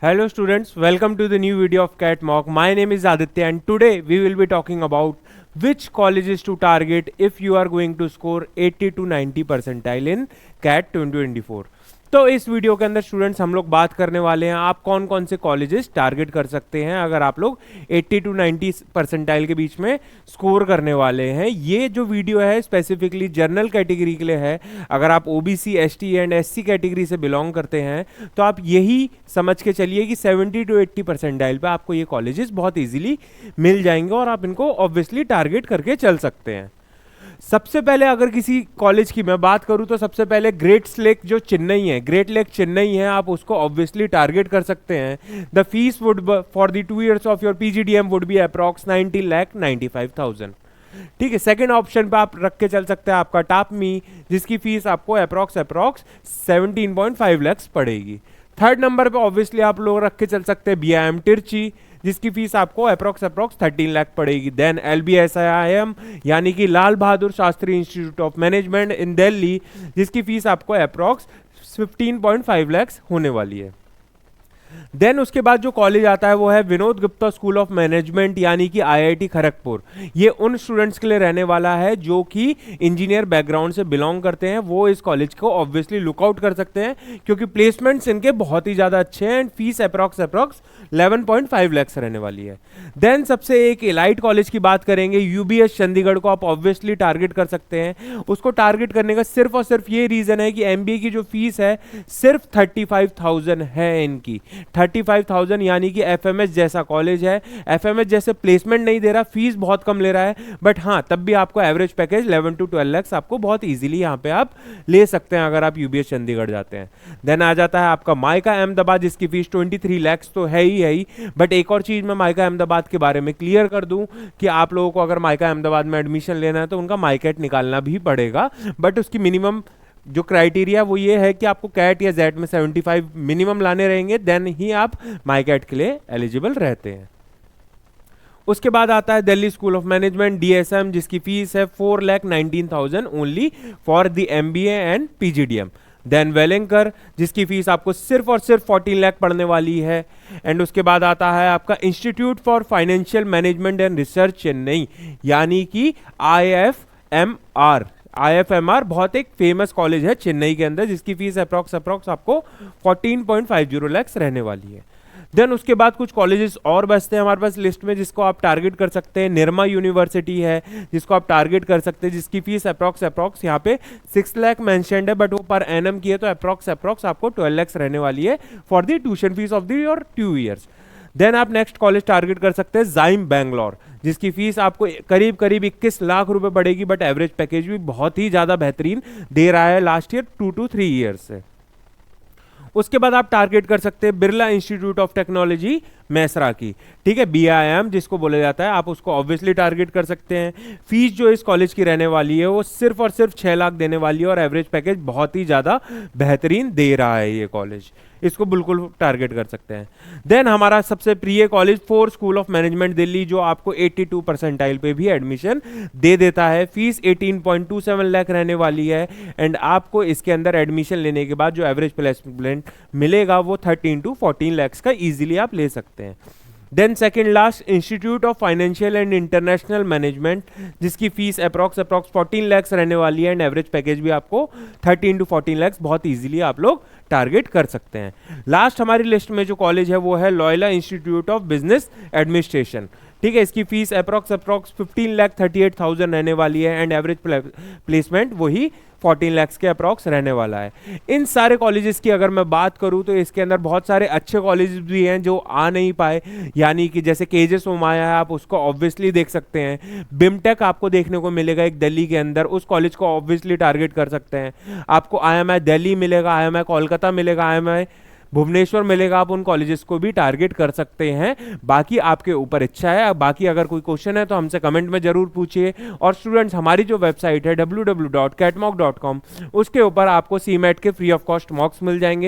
Hello students, welcome to the new video of CAT Mock. My name is Aditya and today we will be talking about which colleges to target if you are going to score 80 to 90 percentile in CAT 2024. तो इस video के अंदर students हम लोग बात करने वाले हैं आप कौन कौन से कॉलेजेस टारगेट कर सकते हैं अगर आप लोग 80 टू 90 परसेंटाइल के बीच में स्कोर करने वाले हैं। ये जो वीडियो है स्पेसिफिकली जनरल कैटेगरी के लिए है। अगर आप OBC, ST and SC category से बिलोंग करते हैं तो आप यही समझ के चलिए कि 70 टू 80 परसेंटाइल पे आपको ये कॉलेजेस बहुत ईजिली मिल जाएंगे और आप इनको ऑब्वियसली टारगेट करके चल सकते हैं। सबसे पहले अगर किसी कॉलेज की मैं बात करूं तो सबसे पहले ग्रेट लेक जो चेन्नई है, ग्रेट लेक चेन्नई है, आप उसको ऑब्वियसली टारगेट कर सकते हैं। The fees would for the 2 years of your PGDM would be approx 90,95,000। ठीक है, सेकंड ऑप्शन पे आप रख के चल सकते हैं आपका टापमी, जिसकी फीस आपको अप्रॉक्स 17.5 lakhs पड़ेगी। थर्ड नंबर पे ऑब्वियसली आप लोग रख के चल सकते हैं बीआईएम तिरची, जिसकी फीस आपको अप्रॉक्स 13 लाख पड़ेगी। देन LBSIIM यानी कि Lal Bahadur Shastri institute of management इन दिल्ली, जिसकी फीस आपको अप्रॉक्स 15.5 lakhs होने वाली है। देन उसके बाद जो कॉलेज आता है वो है Vinod Gupta school of management यानी कि IIT खड़गपुर। ये उन स्टूडेंट्स के लिए रहने वाला है जो कि इंजीनियर बैकग्राउंड से बिलोंग करते हैं, वो इस कॉलेज को ऑब्वियसली लुकआउट कर सकते हैं क्योंकि प्लेसमेंट्स इनके बहुत ही ज़्यादा अच्छे हैं एंड फीस अप्रॉक्स 11.5 lakhs रहने वाली है। देन सबसे एक एलाइट कॉलेज की बात करेंगे, UBS चंडीगढ़ को आप ऑब्वियसली टारगेट कर सकते हैं। उसको टारगेट करने का सिर्फ और सिर्फ ये रीज़न है कि MBA की जो फीस है सिर्फ 35,000 है इनकी। 35,000 यानी कि FMS जैसा कॉलेज है, FMS जैसे प्लेसमेंट नहीं दे रहा, फीस बहुत कम ले रहा है, बट हाँ तब भी आपको एवरेज पैकेज 11 to 12 lakhs आपको बहुत इजीली यहाँ पे आप ले सकते हैं अगर आप UBS चंडीगढ़ जाते हैं। देन आ जाता है आपका माइका अहमदाबाद, जिसकी फीस 23 lakhs तो है ही, बट एक और चीज मैं माइका अहमदाबाद के बारे में क्लियर कर दूं कि आप लोगों को अगर माइका अहमदाबाद में एडमिशन लेना है तो उनका माइकेट निकालना भी पड़ेगा, बट उसकी मिनिमम जो क्राइटेरिया वो ये है कि आपको कैट या जेट में 75 मिनिमम लाने रहेंगे, देन ही आप माइकेट के लिए एलिजिबल रहते हैं। उसके बाद आता है Delhi school of management DSM, जिसकी फीस है 4,19,000 only for the MBA and PGDM। Then Welingkar, जिसकी फीस आपको सिर्फ और सिर्फ 14 लाख पड़ने वाली है। एंड उसके बाद आता है आपका institute for financial management and research Chennai यानी कि IFMR बहुत एक फेमस कॉलेज है चेन्नई के अंदर, जिसकी फीस अप्रॉक्स आपको 14.50 lakhs रहने वाली है। देन उसके बाद कुछ कॉलेजेस और बचते हैं हमारे पास लिस्ट में जिसको आप टारगेट कर सकते हैं। निर्मा यूनिवर्सिटी है जिसको आप टारगेट कर सकते हैं, जिसकी फीस अप्रॉक्स यहाँ पे 6 लाख मेंशन्ड है, बट वो पर एनम की है तो अप्रॉक्स आपको 12 lakhs रहने वाली है for the tuition fees of the your 2 years। Then आप नेक्स्ट कॉलेज टारगेट कर सकते हैं जाइम बैंगलोर, जिसकी फीस आपको करीब 21 लाख रुपए पड़ेगी, बट एवरेज पैकेज भी बहुत ही ज्यादा बेहतरीन दे रहा है लास्ट ईयर 2 to 3 years से। उसके बाद आप टारगेट कर सकते हैं बिरला इंस्टीट्यूट ऑफ टेक्नोलॉजी मैसरा की, ठीक है, BIM जिसको बोला जाता है, आप उसको ऑब्वियसली टारगेट कर सकते हैं। फीस जो इस कॉलेज की रहने वाली है वो सिर्फ और सिर्फ 6 लाख देने वाली है और एवरेज पैकेज बहुत ही ज़्यादा बेहतरीन दे रहा है ये कॉलेज, इसको बिल्कुल टारगेट कर सकते हैं। देन हमारा सबसे प्रिय college force school of management Delhi, जो आपको 82 परसेंटाइल पे भी एडमिशन दे देता है। फीस 18.27 लाख रहने वाली है एंड आपको इसके अंदर एडमिशन लेने के बाद जो एवरेज प्लेसमेंट मिलेगा वो 13 to 14 lakhs का इजीली आप ले सकते हैं। Then second last institute of financial and international management, जिसकी फीस अप्रॉक्स 14 lakhs रहने वाली है एंड एवरेज पैकेज भी आपको 13 to 14 lakhs बहुत इजीली आप लोग टारगेट कर सकते हैं। लास्ट हमारी लिस्ट में जो कॉलेज है वो है Loyola institute of business administration, ठीक है, इसकी फीस अप्रॉक्स 15,38,000 रहने वाली है एंड एवरेज प्लेसमेंट वही 14 lakhs के अप्रॉक्स रहने वाला है। इन सारे कॉलेजेस की अगर मैं बात करूं तो इसके अंदर बहुत सारे अच्छे कॉलेजेस भी हैं जो आ नहीं पाए, यानी कि जैसे KJ सोमाया है, आप उसको ऑब्वियसली देख सकते हैं। बिमटेक आपको देखने को मिलेगा एक दिल्ली के अंदर, उस कॉलेज को ऑब्वियसली टारगेट कर सकते हैं। आपको IMI दिल्ली मिलेगा, IMI कोलकाता मिलेगा, IMI भुवनेश्वर मिलेगा, आप उन कॉलेजेस को भी टारगेट कर सकते हैं। बाकी आपके ऊपर इच्छा है। बाकी अगर कोई क्वेश्चन है तो हमसे कमेंट में जरूर पूछिए। और स्टूडेंट्स, हमारी जो वेबसाइट है www.catmock.com, उसके ऊपर आपको CMAT के फ्री ऑफ कॉस्ट मॉक्स मिल जाएंगे।